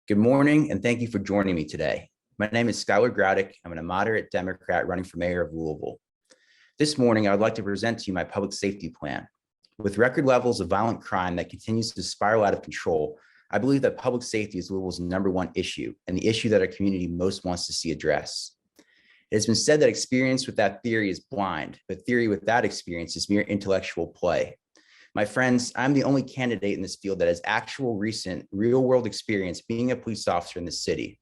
Good morning, and thank you for joining me today. My name is Skylar Graudick. I'm a moderate Democrat running for mayor of Louisville. This morning, I would like to present to you my public safety plan. With record levels of violent crime that continues to spiral out of control, I believe that public safety is Louisville's #1 issue and the issue that our community most wants to see addressed. It has been said that experience without theory is blind, but theory without experience is mere intellectual play. My friends, I'm the only candidate in this field that has actual recent real-world experience being a police officer in the city.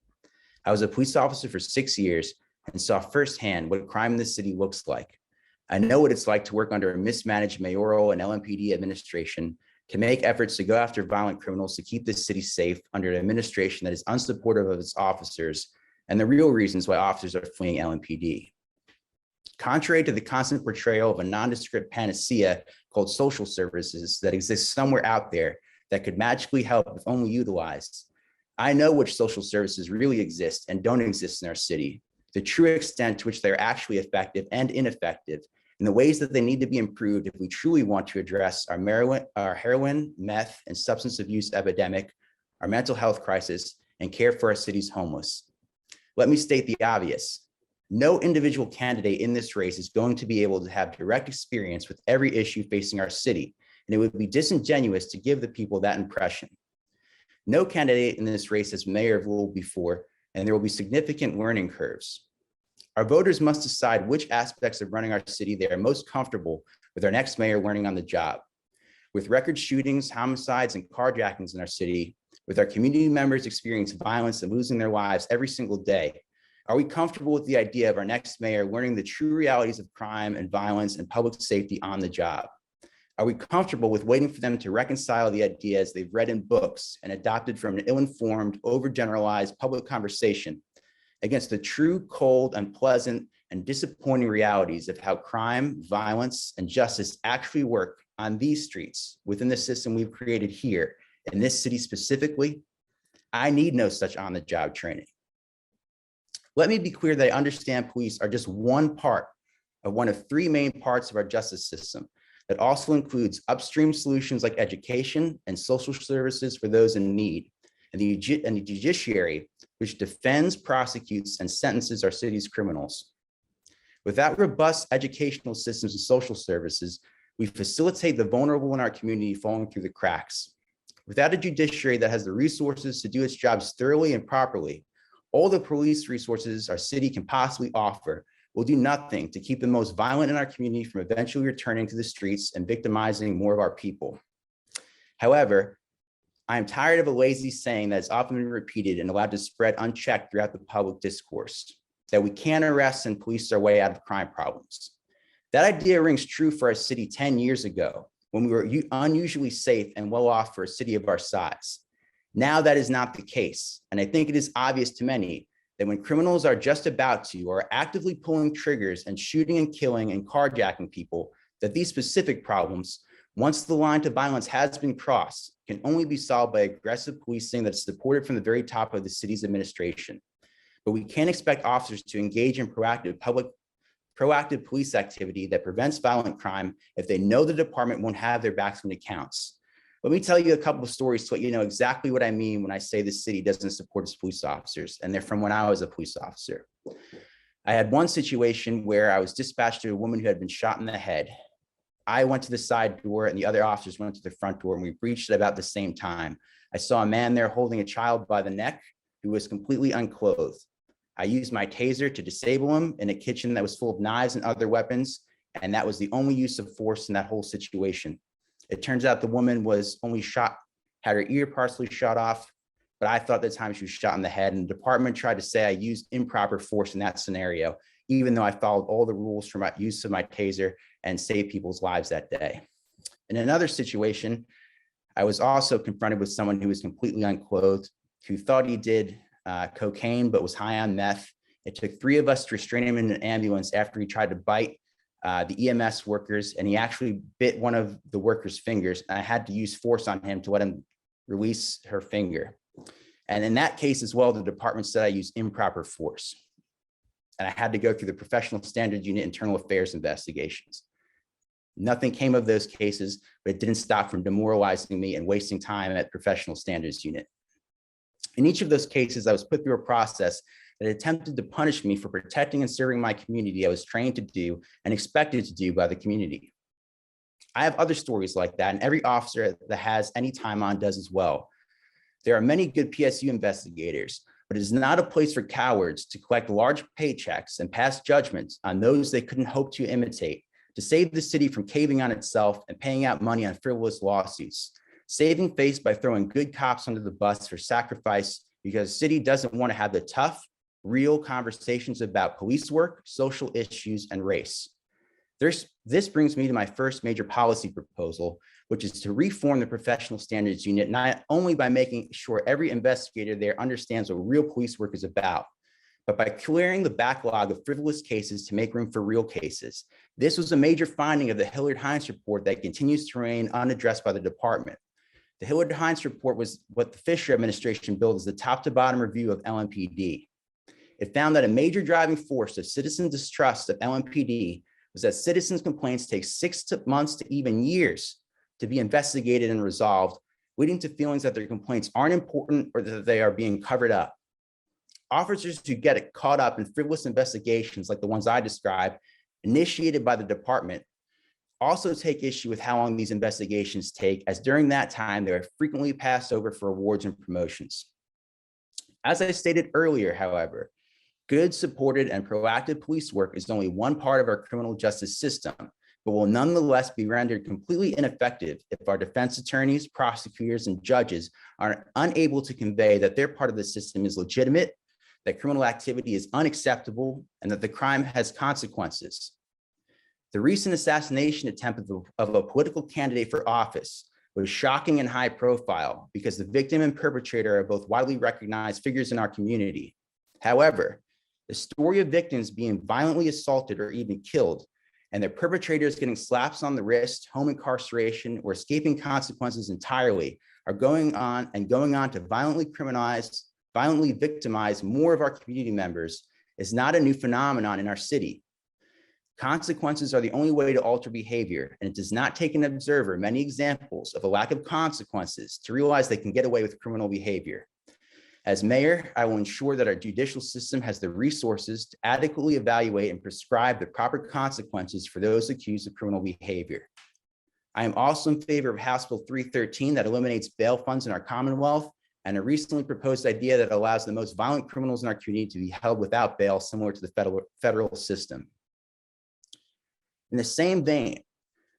I was a police officer for 6 years and saw firsthand what crime in the city looks like. I know what it's like to work under a mismanaged mayoral and LMPD administration, to make efforts to go after violent criminals to keep the city safe under an administration that is unsupportive of its officers, and the real reasons why officers are fleeing LMPD. Contrary to the constant portrayal of a nondescript panacea called social services that exists somewhere out there that could magically help if only utilized, I know which social services really exist and don't exist in our city, the true extent to which they're actually effective and ineffective, and the ways that they need to be improved if we truly want to address our heroin, meth, and substance abuse epidemic, our mental health crisis, and care for our city's homeless. Let me state the obvious. No individual candidate in this race is going to be able to have direct experience with every issue facing our city, and it would be disingenuous to give the people that impression. No candidate in this race has mayor of Louisville before, and there will be significant learning curves. Our voters must decide which aspects of running our city they are most comfortable with our next mayor learning on the job. With record shootings, homicides, and carjackings in our city, with our community members experiencing violence and losing their lives every single day, are we comfortable with the idea of our next mayor learning the true realities of crime and violence and public safety on the job? Are we comfortable with waiting for them to reconcile the ideas they've read in books and adopted from an ill-informed, overgeneralized public conversation against the true, cold, unpleasant, and disappointing realities of how crime, violence, and justice actually work on these streets within the system we've created here in this city specifically? I need no such on-the-job training. Let me be clear that I understand police are just one part of one of three main parts of our justice system that also includes upstream solutions like education and social services for those in need, and the judiciary, which defends, prosecutes, and sentences our city's criminals. Without robust educational systems and social services, we facilitate the vulnerable in our community falling through the cracks. Without a judiciary that has the resources to do its jobs thoroughly and properly, all the police resources our city can possibly offer will do nothing to keep the most violent in our community from eventually returning to the streets and victimizing more of our people. However, I am tired of a lazy saying that is often been repeated and allowed to spread unchecked throughout the public discourse, that we can't arrest and police our way out of crime problems. That idea rings true for our city 10 years ago, when we were unusually safe and well off for a city of our size. Now that is not the case, and I think it is obvious to many that when criminals are just about to or are actively pulling triggers and shooting and killing and carjacking people, that these specific problems, once the line to violence has been crossed, can only be solved by aggressive policing that is supported from the very top of the city's administration. But we can't expect officers to engage in proactive police activity that prevents violent crime if they know the department won't have their backs when it counts. Let me tell you a couple of stories to let you know exactly what I mean when I say the city doesn't support its police officers, and they're from when I was a police officer. I had one situation where I was dispatched to a woman who had been shot in the head. I went to the side door and the other officers went to the front door, and we breached at about the same time. I saw a man there holding a child by the neck who was completely unclothed. I used my taser to disable him in a kitchen that was full of knives and other weapons, and that was the only use of force in that whole situation. It turns out the woman was only shot, had her ear partially shot off, but I thought at the time she was shot in the head, and the department tried to say I used improper force in that scenario, even though I followed all the rules for my use of my taser and saved people's lives that day. In another situation, I was also confronted with someone who was completely unclothed, who thought he did cocaine, but was high on meth. It took 3 of us to restrain him in an ambulance after he tried to bite the EMS workers, and he actually bit one of the workers' fingers. And I had to use force on him to let him release her finger. And in that case as well, the department said I used improper force. And I had to go through the Professional Standards Unit internal affairs investigations. Nothing came of those cases, but it didn't stop from demoralizing me and wasting time at Professional Standards Unit. In each of those cases, I was put through a process that attempted to punish me for protecting and serving my community I was trained to do and expected to do by the community. I have other stories like that, and every officer that has any time on does as well. There are many good PSU investigators, but it is not a place for cowards to collect large paychecks and pass judgments on those they couldn't hope to imitate, to save the city from caving on itself and paying out money on frivolous lawsuits, saving face by throwing good cops under the bus for sacrifice because the city doesn't want to have the tough, real conversations about police work, social issues, and race. This brings me to my first major policy proposal, which is to reform the Professional Standards Unit, not only by making sure every investigator there understands what real police work is about, but by clearing the backlog of frivolous cases to make room for real cases. This was a major finding of the Hillard-Hines report that continues to remain unaddressed by the department. The Hillard-Hines report was what the Fisher administration billed as the top to bottom review of LMPD. It found that a major driving force of citizen distrust of LMPD was that citizens' complaints take 6 months to even years to be investigated and resolved, leading to feelings that their complaints aren't important or that they are being covered up. Officers who get caught up in frivolous investigations like the ones I described, initiated by the department, also take issue with how long these investigations take, as during that time, they are frequently passed over for awards and promotions. As I stated earlier, however, good, supported, and proactive police work is only one part of our criminal justice system, but will nonetheless be rendered completely ineffective if our defense attorneys, prosecutors, and judges are unable to convey that their part of the system is legitimate, that criminal activity is unacceptable, and that the crime has consequences. The recent assassination attempt of a political candidate for office was shocking and high profile because the victim and perpetrator are both widely recognized figures in our community. However, the story of victims being violently assaulted or even killed, and their perpetrators getting slaps on the wrist, home incarceration, or escaping consequences entirely are going on to violently victimize more of our community members is not a new phenomenon in our city. Consequences are the only way to alter behavior, and it does not take an observer many examples of a lack of consequences to realize they can get away with criminal behavior. As mayor, I will ensure that our judicial system has the resources to adequately evaluate and prescribe the proper consequences for those accused of criminal behavior. I am also in favor of House Bill 313 that eliminates bail funds in our Commonwealth, and a recently proposed idea that allows the most violent criminals in our community to be held without bail, similar to the federal system. In the same vein,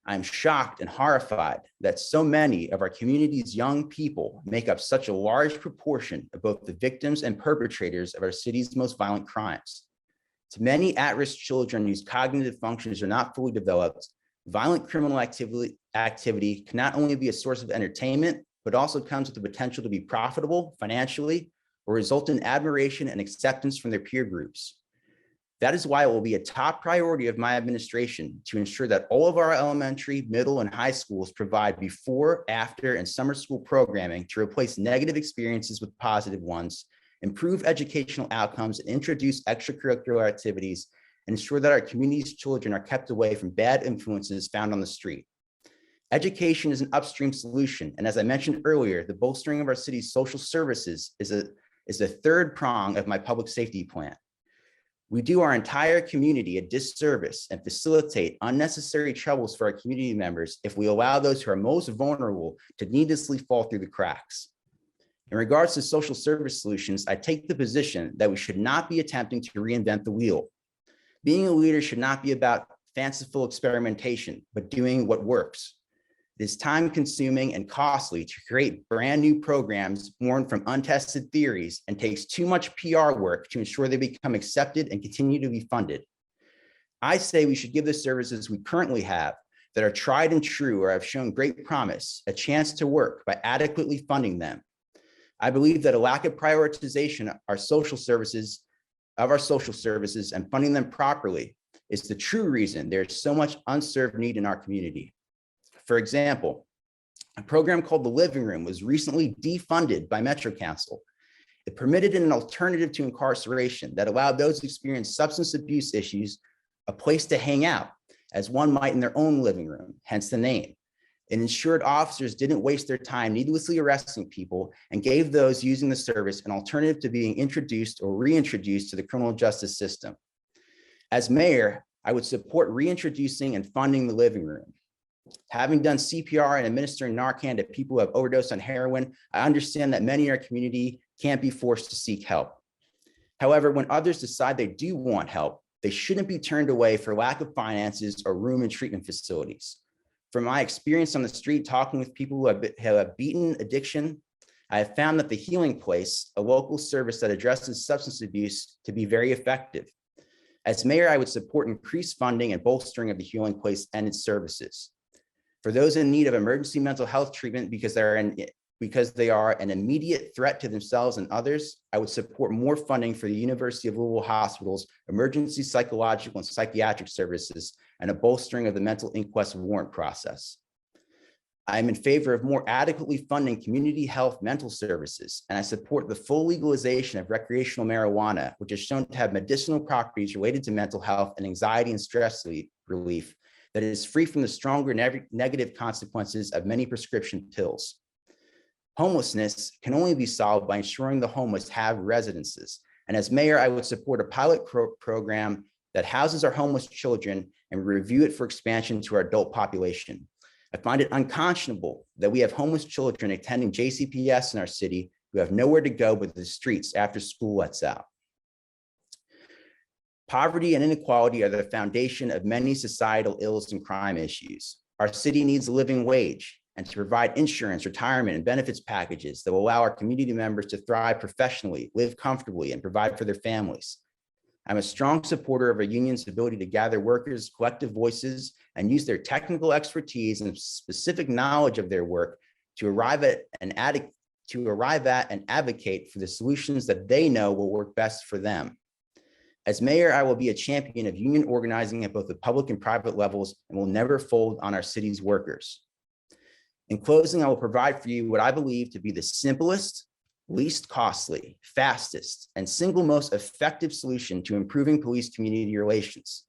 I'm shocked and horrified that so many of our community's young people make up such a large proportion of both the victims and perpetrators of our city's most violent crimes. To many at-risk children whose cognitive functions are not fully developed, violent criminal activity can not only be a source of entertainment, but also comes with the potential to be profitable financially or result in admiration and acceptance from their peer groups. That is why it will be a top priority of my administration to ensure that all of our elementary, middle, and high schools provide before, after, and summer school programming to replace negative experiences with positive ones, improve educational outcomes, and introduce extracurricular activities, and ensure that our community's children are kept away from bad influences found on the street. Education is an upstream solution, and as I mentioned earlier, the bolstering of our city's social services is the third prong of my public safety plan. We do our entire community a disservice and facilitate unnecessary troubles for our community members if we allow those who are most vulnerable to needlessly fall through the cracks. In regards to social service solutions, I take the position that we should not be attempting to reinvent the wheel. Being a leader should not be about fanciful experimentation, but doing what works. It is time-consuming and costly to create brand new programs born from untested theories and takes too much PR work to ensure they become accepted and continue to be funded. I say we should give the services we currently have that are tried and true or have shown great promise a chance to work by adequately funding them. I believe that a lack of prioritization of our social services and funding them properly is the true reason there's so much unserved need in our community. For example, a program called The Living Room was recently defunded by Metro Council. It permitted an alternative to incarceration that allowed those who experienced substance abuse issues a place to hang out, as one might in their own living room, hence the name. It ensured officers didn't waste their time needlessly arresting people and gave those using the service an alternative to being introduced or reintroduced to the criminal justice system. As mayor, I would support reintroducing and funding the living room. Having done CPR and administering Narcan to people who have overdosed on heroin, I understand that many in our community can't be forced to seek help. However, when others decide they do want help, they shouldn't be turned away for lack of finances or room and treatment facilities. From my experience on the street, talking with people who have beaten addiction, I have found that the Healing Place, a local service that addresses substance abuse, to be very effective. As mayor, I would support increased funding and bolstering of the Healing Place and its services. For those in need of emergency mental health treatment because they are an immediate threat to themselves and others, I would support more funding for the University of Louisville Hospital's emergency psychological and psychiatric services and a bolstering of the mental inquest warrant process. I'm in favor of more adequately funding community health mental services, and I support the full legalization of recreational marijuana, which is shown to have medicinal properties related to mental health and anxiety and stress relief that is free from the stronger negative consequences of many prescription pills. Homelessness can only be solved by ensuring the homeless have residences. And as mayor, I would support a pilot program that houses our homeless children and review it for expansion to our adult population. I find it unconscionable that we have homeless children attending JCPS in our city who have nowhere to go but the streets after school lets out. Poverty and inequality are the foundation of many societal ills and crime issues. Our city needs a living wage and to provide insurance, retirement, and benefits packages that will allow our community members to thrive professionally, live comfortably, and provide for their families. I'm a strong supporter of a union's ability to gather workers' collective voices and use their technical expertise and specific knowledge of their work to arrive at and advocate for the solutions that they know will work best for them. As mayor, I will be a champion of union organizing at both the public and private levels and will never fold on our city's workers. In closing, I will provide for you what I believe to be the simplest, least costly, fastest, and single most effective solution to improving police-community relations.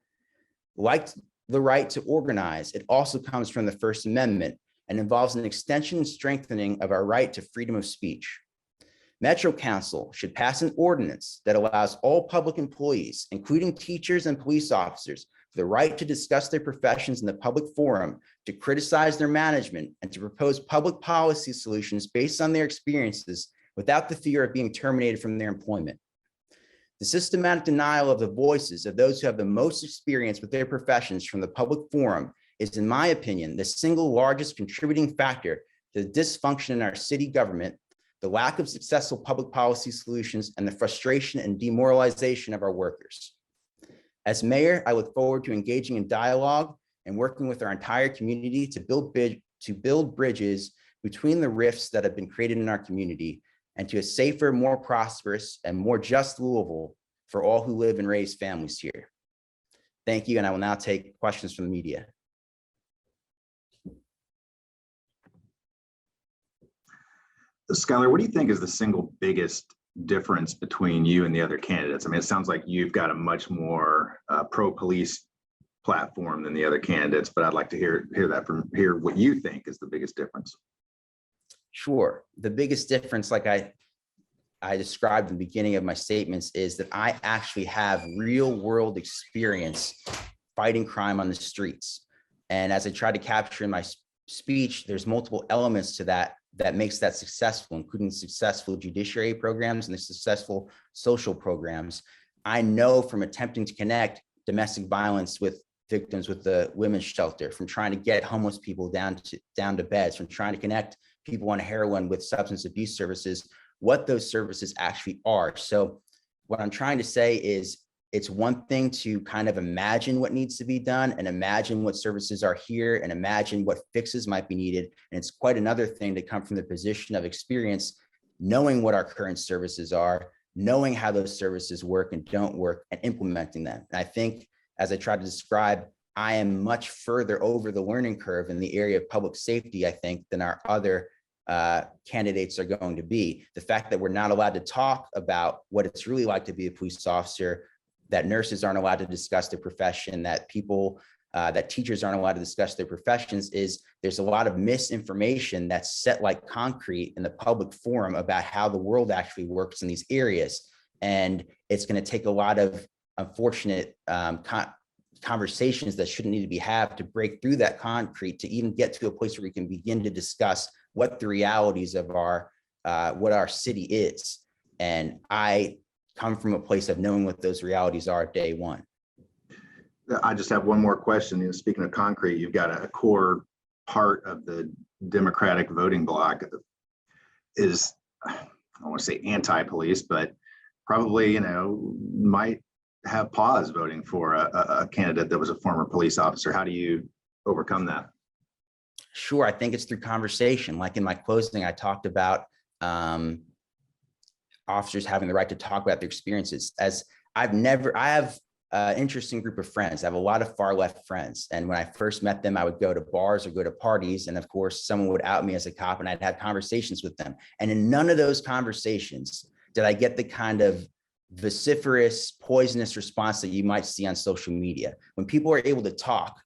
Like the right to organize, it also comes from the First Amendment and involves an extension and strengthening of our right to freedom of speech. Metro Council should pass an ordinance that allows all public employees, including teachers and police officers, the right to discuss their professions in the public forum, to criticize their management, and to propose public policy solutions based on their experiences without the fear of being terminated from their employment. The systematic denial of the voices of those who have the most experience with their professions from the public forum is, in my opinion, the single largest contributing factor to the dysfunction in our city government, the lack of successful public policy solutions, and the frustration and demoralization of our workers. As mayor, I look forward to engaging in dialogue and working with our entire community to build bridges between the rifts that have been created in our community and to a safer, more prosperous, and more just Louisville for all who live and raise families here. Thank you, and I will now take questions from the media. Skylar, what do you think is the single biggest difference between you and the other candidates? I mean, it sounds like you've got a much more pro-police platform than the other candidates, but I'd like to hear what you think is the biggest difference. Sure. The biggest difference, like I described in the beginning of my statements, is that I actually have real world experience fighting crime on the streets. And as I try to capture in my speech, there's multiple elements to that makes that successful, including successful judiciary programs and the successful social programs. I know from attempting to connect domestic violence with victims with the women's shelter, from trying to get homeless people down to beds, from trying to connect people on heroin with substance abuse services, what those services actually are. So what I'm trying to say is, it's one thing to kind of imagine what needs to be done and imagine what services are here and imagine what fixes might be needed. And it's quite another thing to come from the position of experience, knowing what our current services are, knowing how those services work and don't work, and implementing them. And I think, as I tried to describe, I am much further over the learning curve in the area of public safety, I think, than our other candidates are going to be. The fact that we're not allowed to talk about what it's really like to be a police officer, that nurses aren't allowed to discuss their profession, that people that teachers aren't allowed to discuss their professions is there's a lot of misinformation that's set like concrete in the public forum about how the world actually works in these areas. And it's going to take a lot of unfortunate conversations that shouldn't need to be had to break through that concrete to even get to a place where we can begin to discuss what the realities of what our city is. And I come from a place of knowing what those realities are day one. I just have one more question. You know, speaking of concrete, you've got a core part of the Democratic voting bloc is, I don't want to say anti-police, but probably, might have pause voting for a candidate that was a former police officer. How do you overcome that? Sure, I think it's through conversation. Like in my closing, I talked about officers having the right to talk about their experiences. As I have an interesting group of friends. I have a lot of far left friends. And when I first met them, I would go to bars or go to parties. And of course, someone would out me as a cop and I'd have conversations with them. And in none of those conversations did I get the kind of vociferous, poisonous response that you might see on social media. When people are able to talk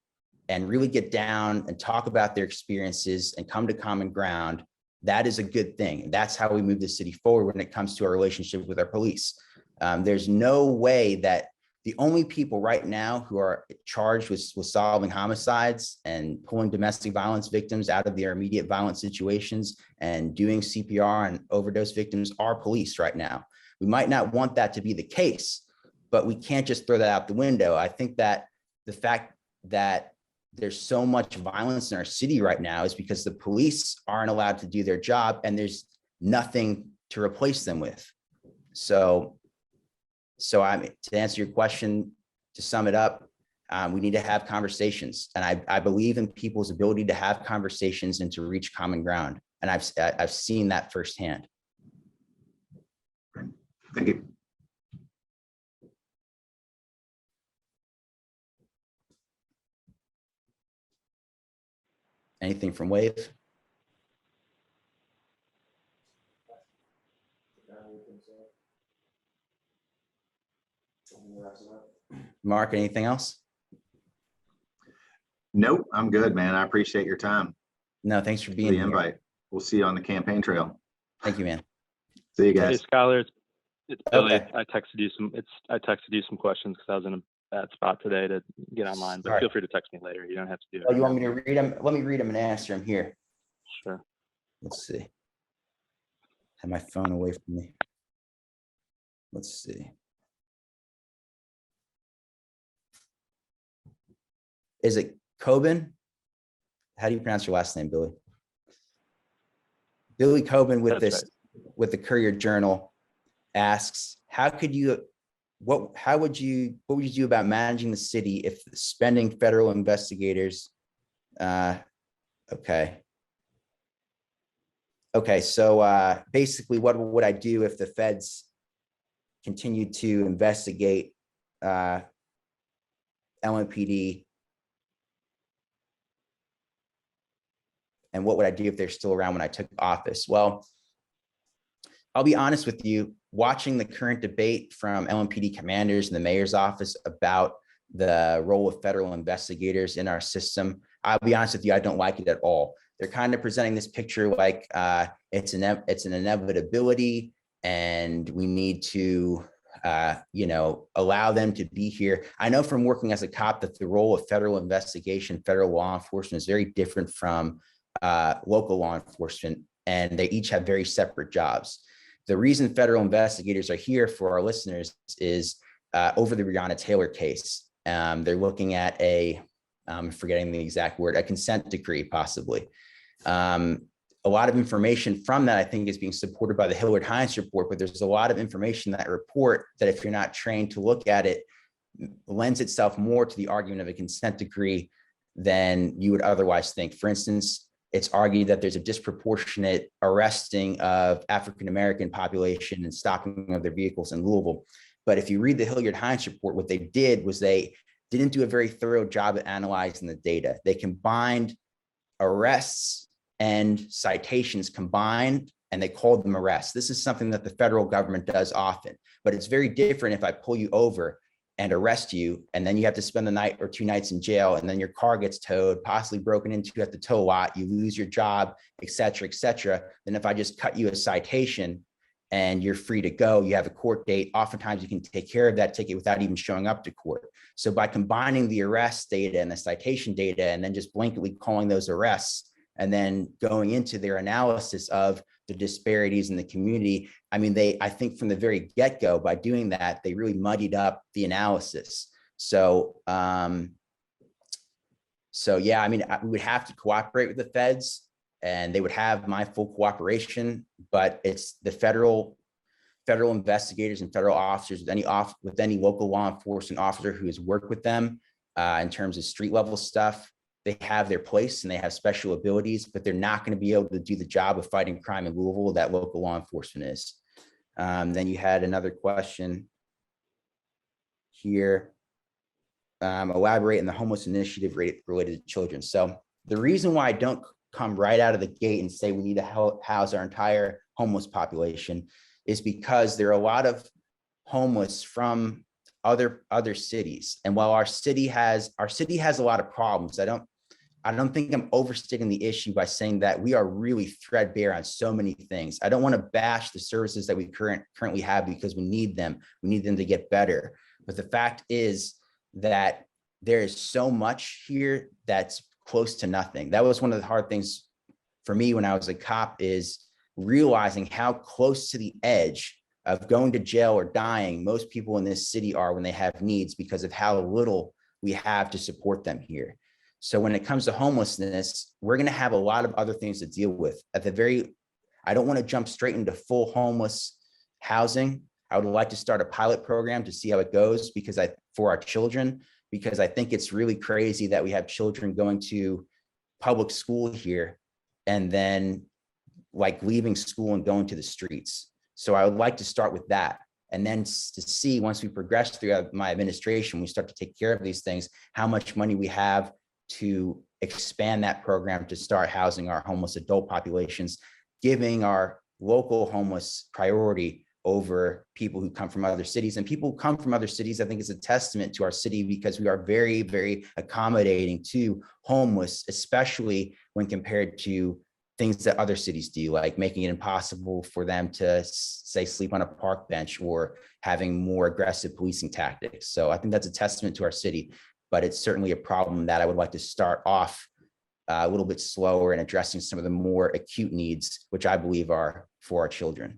and really get down and talk about their experiences and come to common ground, that is a good thing. That's how we move the city forward when it comes to our relationship with our police. There's no way that the only people right now who are charged with solving homicides and pulling domestic violence victims out of their immediate violent situations and doing CPR on overdose victims are police right now. We might not want that to be the case, but we can't just throw that out the window. I think that the fact that there's so much violence in our city right now is because the police aren't allowed to do their job and there's nothing to replace them with. So to answer your question, to sum it up, we need to have conversations. And I believe in people's ability to have conversations and to reach common ground. And I've seen that firsthand. Thank you. Anything from Wave? Mark, anything else? Nope, I'm good, man. I appreciate your time. No, thanks for being the invite. here. We'll see you on the campaign trail. Thank you, man. See you guys. Hey, Skylar, it's Billy. Okay. I texted you some questions because I was in a bad spot today to get online, but feel free to text me later. You don't have to do it. Oh, you want me to read them? Let me read them and answer them here. Sure. Let's see. Have my phone away from me. Let's see. Is it Coben? How do you pronounce your last name, Billy? Billy Coben with with the Courier Journal asks, what would you do about managing the city if spending federal investigators? Okay, so basically what would I do if the feds continue to investigate LMPD? And what would I do if they're still around when I took office? Well, I'll be honest with you, watching the current debate from LMPD commanders and the mayor's office about the role of federal investigators in our system, I'll be honest with you, I don't like it at all. They're kind of presenting this picture like it's an inevitability and we need to allow them to be here. I know from working as a cop that the role of federal investigation, federal law enforcement is very different from local law enforcement, and they each have very separate jobs. The reason federal investigators are here for our listeners is over the Breonna Taylor case. They're looking at I'm forgetting the exact word, a consent decree, possibly. A lot of information from that, I think, is being supported by the Hillard-Hines report, but there's a lot of information in that report that if you're not trained to look at it, lends itself more to the argument of a consent decree than you would otherwise think. For instance, it's argued that there's a disproportionate arresting of African-American population and stopping of their vehicles in Louisville. But if you read the Hillard-Hines report, what they did was they didn't do a very thorough job at analyzing the data. They combined arrests and citations combined, and they called them arrests. This is something that the federal government does often, but it's very different if I pull you over and arrest you. And then you have to spend the night or 2 nights in jail. And then your car gets towed, possibly broken into at the tow lot, you lose your job, et cetera, then if I just cut you a citation and you're free to go, you have a court date, oftentimes you can take care of that ticket without even showing up to court. So by combining the arrest data and the citation data, and then just blanketly calling those arrests, and then going into their analysis of the disparities in the community, I mean, I think from the very get-go, by doing that, they really muddied up the analysis. So, yeah, I mean, we would have to cooperate with the feds, and they would have my full cooperation, but it's the federal investigators and federal officers with any local law enforcement officer who has worked with them in terms of street level stuff. They have their place and they have special abilities, but they're not going to be able to do the job of fighting crime in Louisville that local law enforcement is. Then you had another question here. Elaborate on the homeless initiative related to children. So the reason why I don't come right out of the gate and say we need to house our entire homeless population is because there are a lot of homeless from other cities. And while our city has a lot of problems, I don't think I'm overstating the issue by saying that we are really threadbare on so many things. I don't want to bash the services that we currently have, because we need them. We need them to get better. But the fact is that there is so much here that's close to nothing. That was one of the hard things for me when I was a cop, is realizing how close to the edge of going to jail or dying most people in this city are when they have needs, because of how little we have to support them here. So when it comes to homelessness, we're going to have a lot of other things to deal with. I don't want to jump straight into full homeless housing. I would like to start a pilot program to see how it goes, for our children, because I think it's really crazy that we have children going to public school here and then like leaving school and going to the streets. So I would like to start with that. And then to see, once we progress through my administration, we start to take care of these things, how much money we have to expand that program to start housing our homeless adult populations, giving our local homeless priority over people who come from other cities. And people who come from other cities, I think, is a testament to our city, because we are very, very accommodating to homeless, especially when compared to things that other cities do, like making it impossible for them to, say, sleep on a park bench, or having more aggressive policing tactics. So I think that's a testament to our city, but it's certainly a problem that I would like to start off a little bit slower in addressing some of the more acute needs, which I believe are for our children.